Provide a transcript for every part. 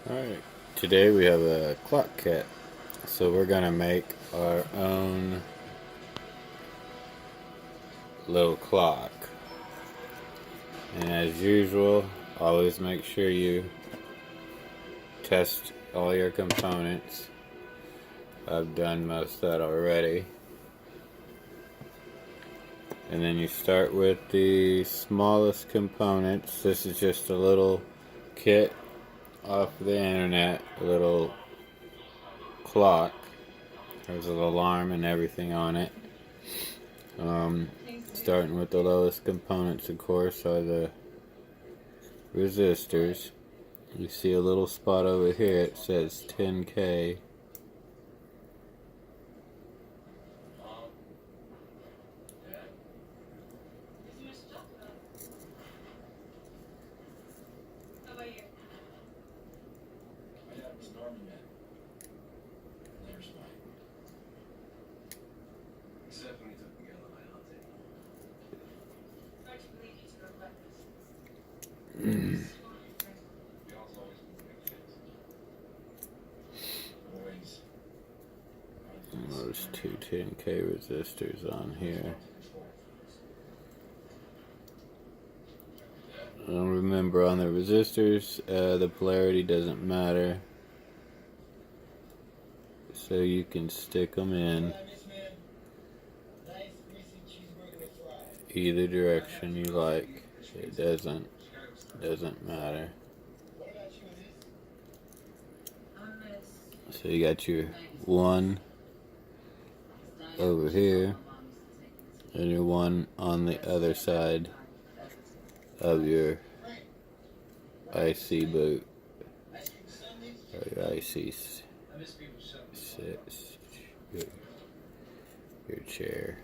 Alright, today we have a clock kit. So we're gonna make our own little clock. And as usual, always make sure you test all your components. I've done most of that already. And then you start with the smallest components. This is just a little kit off the internet, a little clock. There's an alarm and everything on it. Starting with the lowest components, of course, are the resistors. You see a little spot over here, it says 10K. There's two 10K resistors on here. Remember, on the resistors, the polarity doesn't matter. So you can stick them in either direction you like. It doesn't matter. So you got your one over here and your one on the other side of your IC boot or your IC your chair.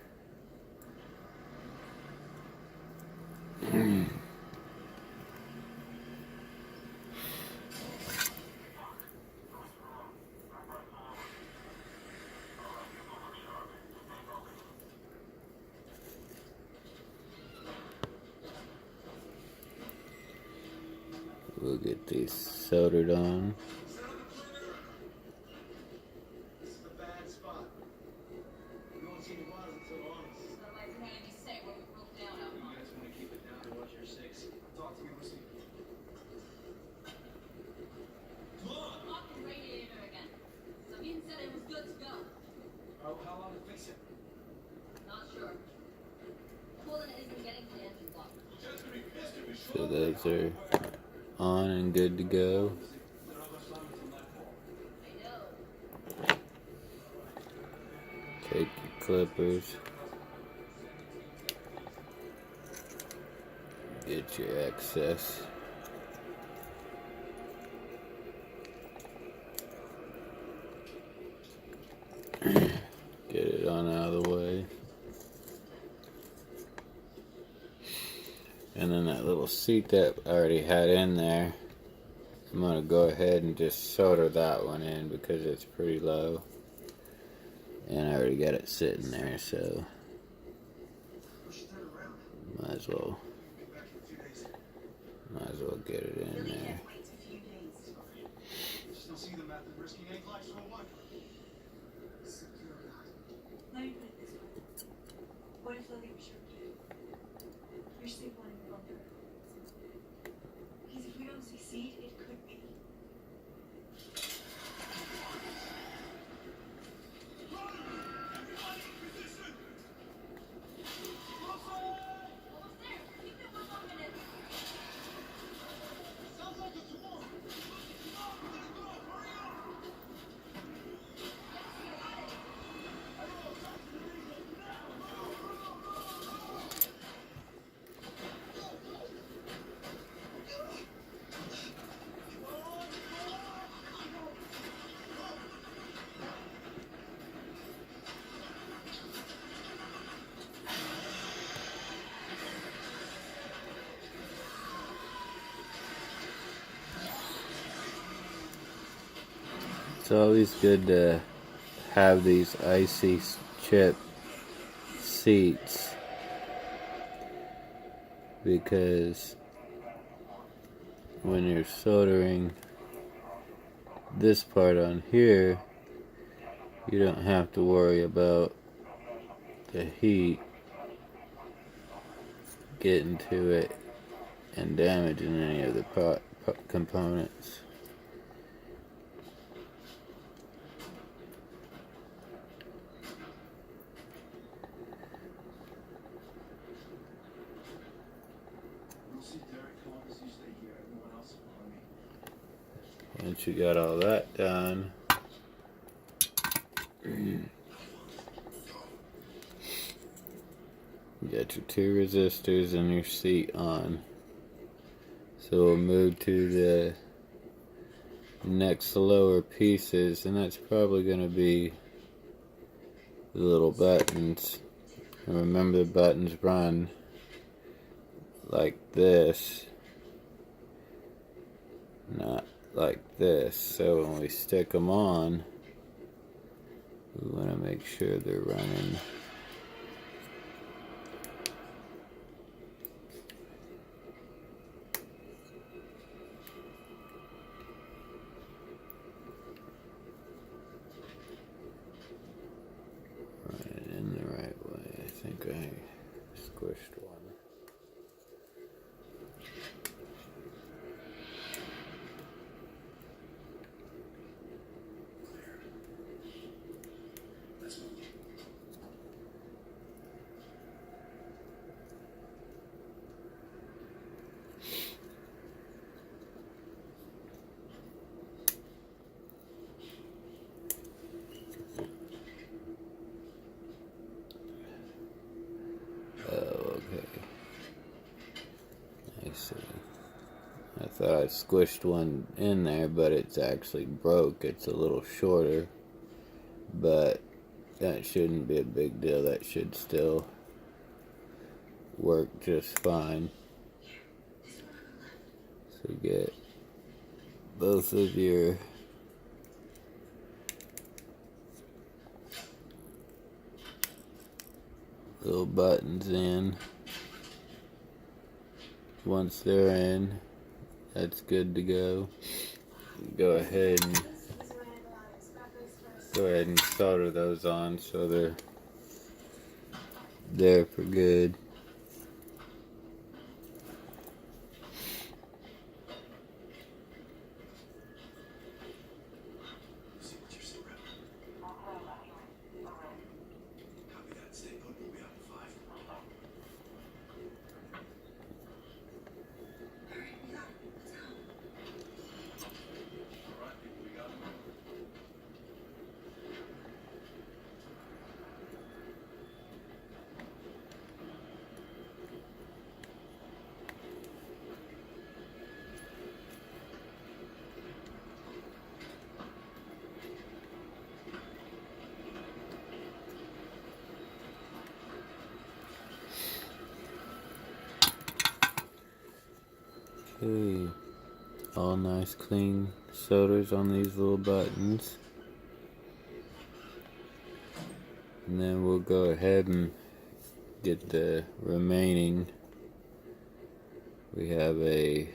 We'll get these soldered on. So those are on and good to go. Take your clippers, get your excess. Get it on out of the way. And then that little seat that I already had in there, I'm going to go ahead and just solder that one in because it's pretty low. And I already got it sitting there, so might as well get it in there. What if Lily was you're still wanting to bump her? Because if we don't succeed, it could be. It's always good to have these icy chip seats because when you're soldering this part on here, you don't have to worry about the heat getting to it and damaging any of the components. Once you got all that done, you got your 2 resistors and your seat on. So we'll move to the next lower pieces, and that's probably going to be the little buttons. And remember, the buttons run like this, not like this. So when we stick them on, we want to make sure they're running. Running in the right way. I think I squished one. I thought I squished one in there, but it's actually broke. It's a little shorter, but that shouldn't be a big deal. That should still work just fine. So get both of your little buttons in. Once they're in, that's good to go. Go ahead and solder those on so they're there for good. Okay, all nice clean solders on these little buttons. And then we'll go ahead and get the remaining. We have a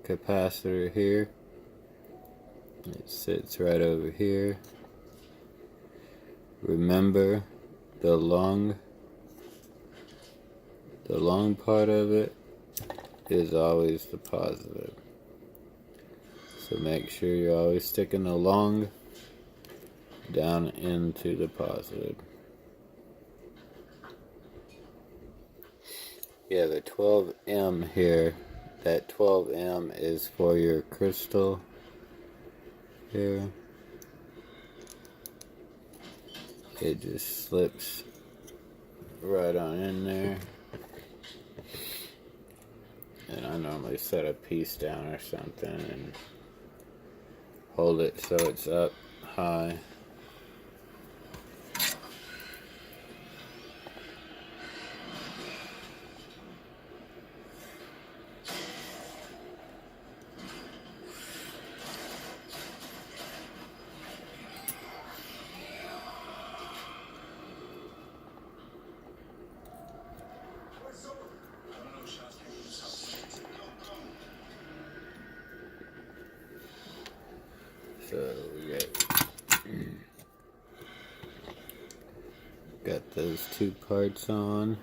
capacitor here. It sits right over here. Remember, the long part of it is always the positive. So make sure you're always sticking the long down into the positive. Yeah, the 12M here, that 12M is for your crystal here. It just slips right on in there. And I normally set a piece down or something and hold it so it's up high. So we got those two parts on.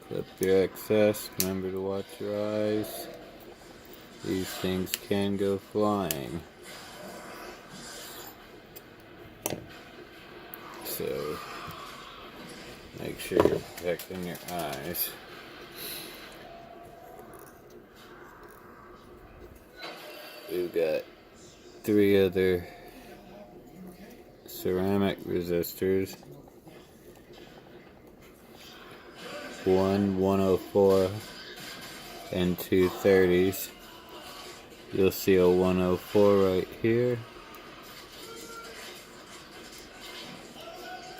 Clip your excess. Remember to watch your eyes. These things can go flying. So make sure you're protecting your eyes. We've got 3 other ceramic resistors. One 104 and 2 30s. You'll see a 104 right here.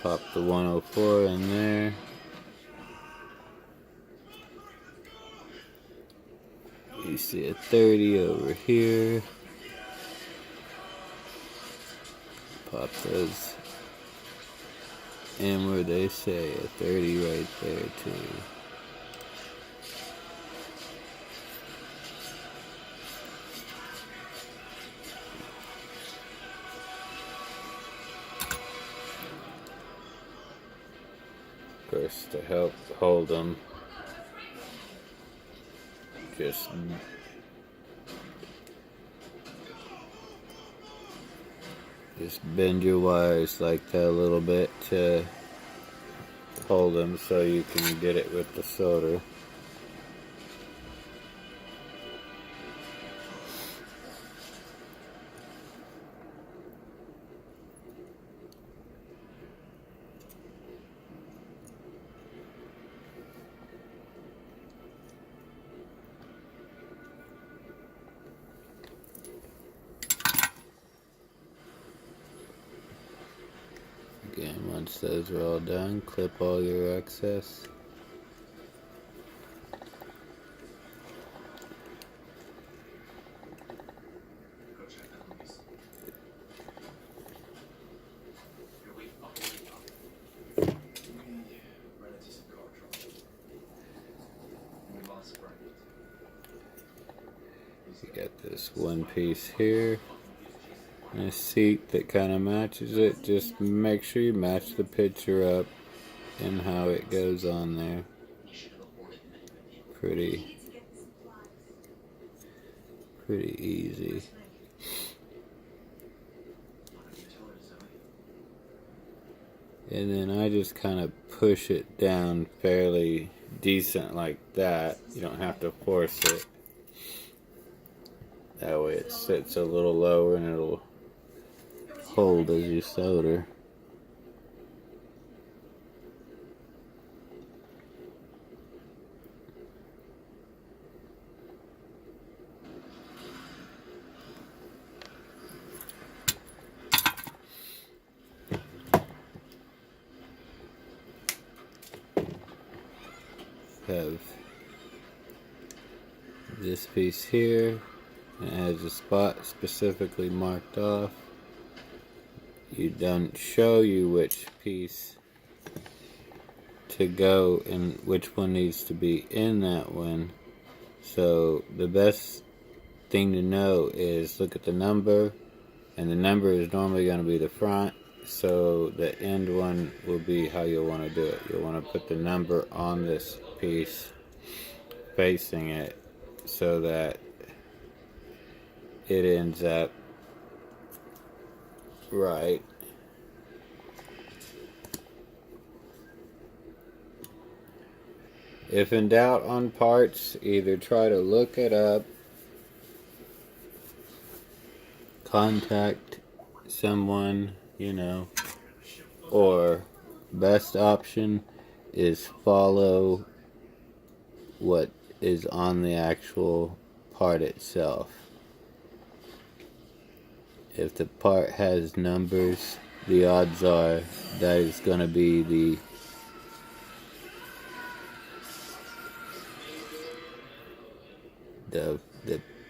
Pop the 104 in there. You see a 30 over here. Pop those in where they say a 30 right there too. Of course, to help hold them, just bend your wires like that a little bit to hold them so you can get it with the solder. Again, once those are all done, clip all your excess. You got this one piece here. And a seat that kind of matches it. Just make sure you match the picture up and how it goes on there. Pretty easy. And then I just kind of push it down fairly decent like that. You don't have to force it. That way it sits a little lower and it'll hold as you solder. Have this piece here, and it has a spot specifically marked off. It doesn't show you which piece to go and which one needs to be in that one. So the best thing to know is look at the number, and the number is normally going to be the front, so the end one will be how you'll want to do it. You'll want to put the number on this piece facing it so that it ends up right. If in doubt on parts, either try to look it up, contact someone, or best option is follow what is on the actual part itself. If the part has numbers, the odds are that is going to be the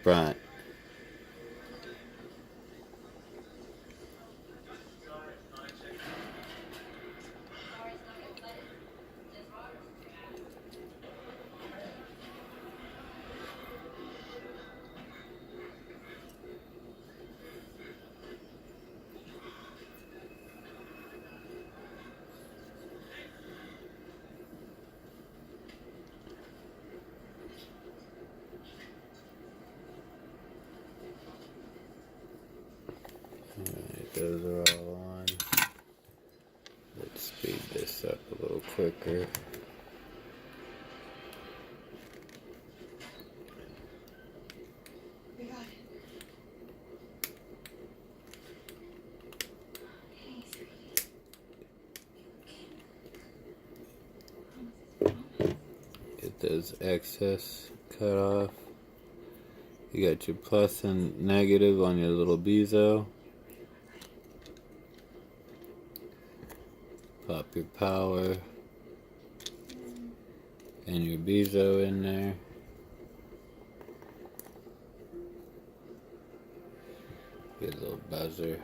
front. those are all on. Let's speed this up a little quicker. Get those excess cut off. You got your plus and negative on your little bezo. Pop your power and your bezo in there. Get a little buzzer.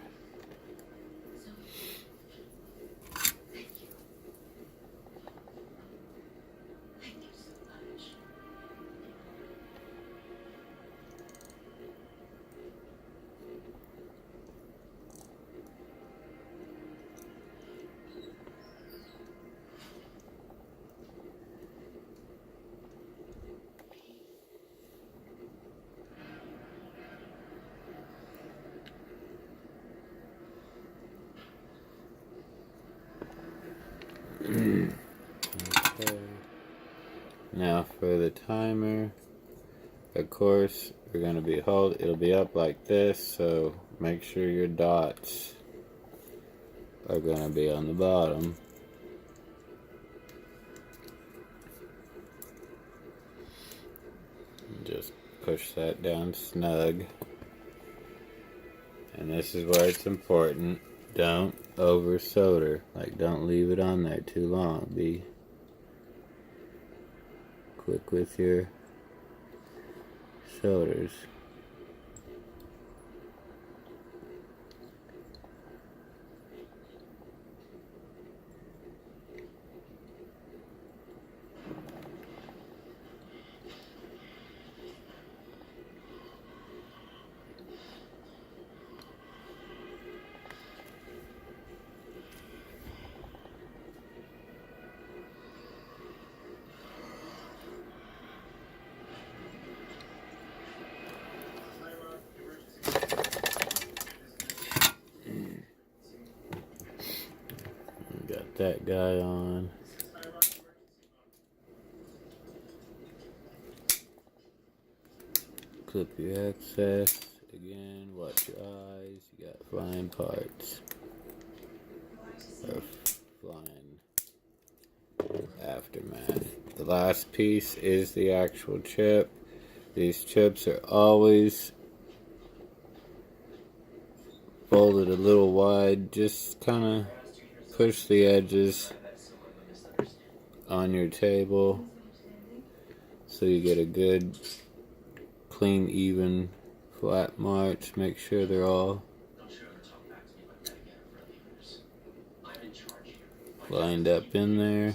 Okay. Now for the timer, of course, we're going to be it'll be up like this, so make sure your dots are going to be on the bottom. Just push that down snug. And this is where it's important. Don't over solder. Like, don't leave it on there too long. Be quick with your solders. Got that guy on. Clip your excess. Again, watch your eyes. You got flying parts. Or flying aftermath. The last piece is the actual chip. These chips are always folded a little wide. Just kind of push the edges on your table so you get a good, clean, even, flat march. Make sure they're all lined up in there.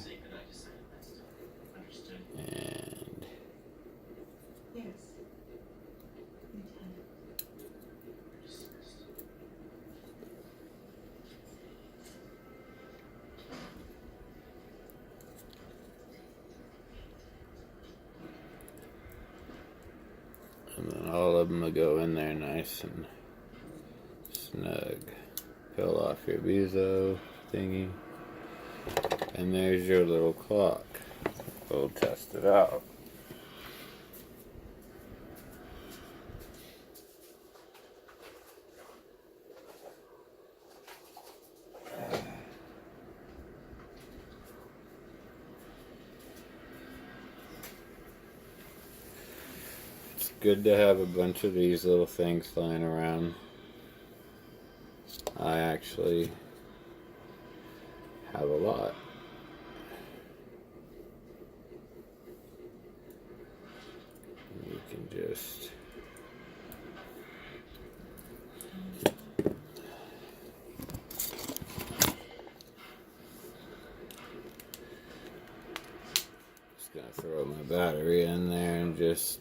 And then all of them will go in there nice and snug. Peel off your bezo thingy. And there's your little clock. We'll test it out. Good to have a bunch of these little things lying around. I actually have a lot. You can just gonna throw my battery in there and just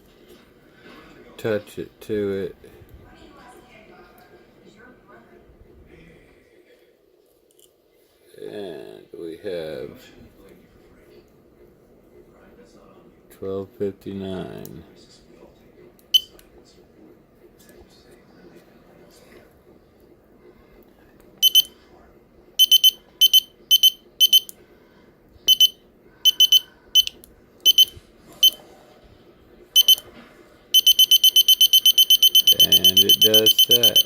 touch it to it. And we have 12:59. And it does set.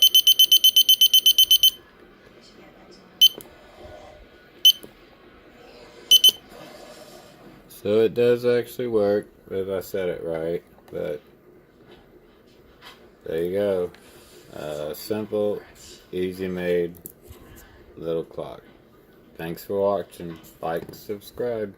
So it does actually work if I set it right, but there you go. Simple, easy made little clock. Thanks for watching. Like, subscribe.